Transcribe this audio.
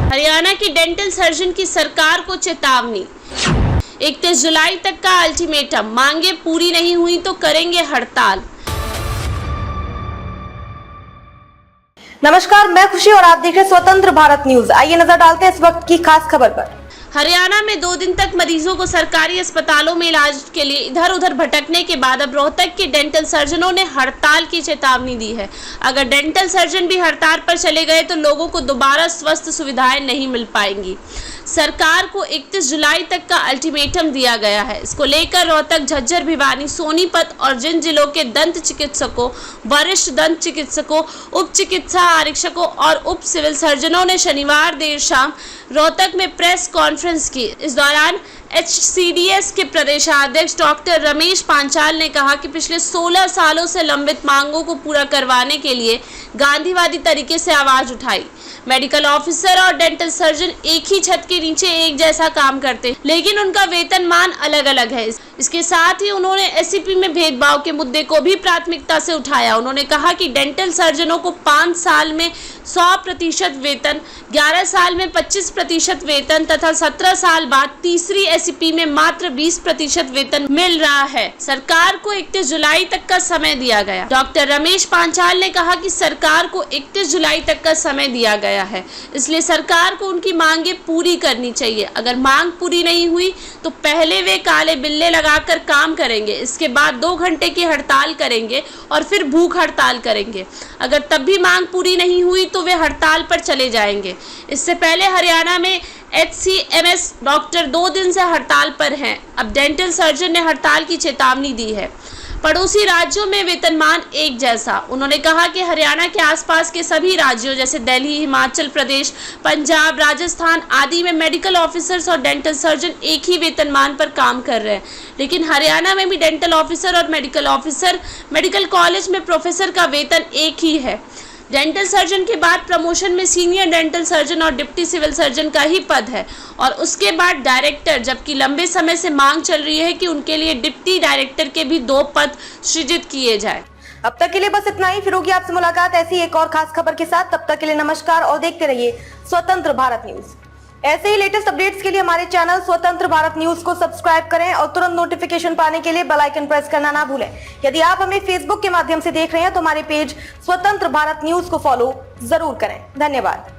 हरियाणा की dental surgeon की सरकार को चेतावनी। 31 जुलाई तक का अल्टीमेटम, मांगे पूरी नहीं हुई तो करेंगे हड़ताल। नमस्कार, मैं खुशी और आप देख रहे हैं स्वतंत्र भारत न्यूज। आइए नजर डालते हैं इस वक्त की खास खबर पर। हरियाणा में 2 दिन तक मरीजों को सरकारी अस्पतालों में इलाज के लिए इधर उधर भटकने के बाद अब रोहतक के डेंटल सर्जनों ने हड़ताल की चेतावनी दी है। अगर डेंटल सर्जन भी हड़ताल पर चले गए तो लोगों को दोबारा स्वास्थ्य सुविधाएं नहीं मिल पाएंगी। सरकार को 31 जुलाई तक का अल्टीमेटम दिया गया है। इसको लेकर रोहतक, झज्जर, भिवानी, सोनीपत और जिन जिलों के दंत चिकित्सकों, वरिष्ठ दंत चिकित्सकों, उप चिकित्सा आरक्षकों और उप सिविल सर्जनों ने शनिवार देर शाम रोहतक में प्रेस कॉन्फ्रेंस की। इस दौरान HCDS के प्रदेशाध्यक्ष डॉक्टर रमेश पांचाल ने कहा कि पिछले 16 सालों से लंबित मांगों को पूरा करवाने के लिए गांधीवादी तरीके से आवाज उठाई। मेडिकल ऑफिसर और डेंटल सर्जन एक ही छत के नीचे एक जैसा काम करते, लेकिन उनका वेतनमान अलग अलग है। इसके साथ ही उन्होंने SCP में भेदभाव के मुद्दे को भी प्राथमिकता से उठाया। उन्होंने कहा कि डेंटल सर्जनों को 5 साल में 100% वेतन, 11 साल में 25% वेतन तथा 17 साल बाद तीसरी SCP में मात्र 20% वेतन मिल रहा है। सरकार को 31 जुलाई तक का समय दिया गया। डॉक्टर रमेश पांचाल ने कहा कि सरकार को 31 जुलाई तक का समय दिया गया है, इसलिए सरकार को उनकी मांगे पूरी करनी चाहिए। अगर मांग पूरी नहीं हुई तो पहले वे काले बिल्ले लगाकर काम करेंगे, इसके बाद 2 घंटे की हड़ताल करेंगे और फिर भूख हड़ताल करेंगे। अगर तब भी मांग पूरी नहीं हुई तो वे हड़ताल पर चले जाएंगे। इससे पहले हरियाणा में HCMS डॉक्टर 2 दिन से हड़ताल पर हैं। अब डेंटल सर्जन ने हड़ताल की चेतावनी दी है। पड़ोसी राज्यों में वेतनमान एक जैसा। उन्होंने कहा कि हरियाणा के आसपास के सभी राज्यों जैसे दिल्ली, हिमाचल प्रदेश, पंजाब, राजस्थान आदि में मेडिकल ऑफिसर्स और डेंटल सर्जन एक ही वेतनमान पर काम कर रहे हैं, लेकिन हरियाणा में भी डेंटल ऑफिसर और मेडिकल ऑफिसर, मेडिकल कॉलेज में प्रोफेसर का वेतन एक ही है। डेंटल सर्जन के बाद प्रमोशन में सीनियर डेंटल सर्जन और डिप्टी सिविल सर्जन का ही पद है और उसके बाद डायरेक्टर, जबकि लंबे समय से मांग चल रही है कि उनके लिए डिप्टी डायरेक्टर के भी 2 पद सृजित किए जाए। अब तक के लिए बस इतना ही। फिर होगी आपसे मुलाकात ऐसी एक और खास खबर के साथ। तब तक के लिए नमस्कार और देखते रहिए स्वतंत्र भारत न्यूज। ऐसे ही लेटेस्ट अपडेट्स के लिए हमारे चैनल स्वतंत्र भारत न्यूज को सब्सक्राइब करें और तुरंत नोटिफिकेशन पाने के लिए बेल आइकन प्रेस करना ना भूलें। यदि आप हमें फेसबुक के माध्यम से देख रहे हैं तो हमारे पेज स्वतंत्र भारत न्यूज को फॉलो जरूर करें। धन्यवाद।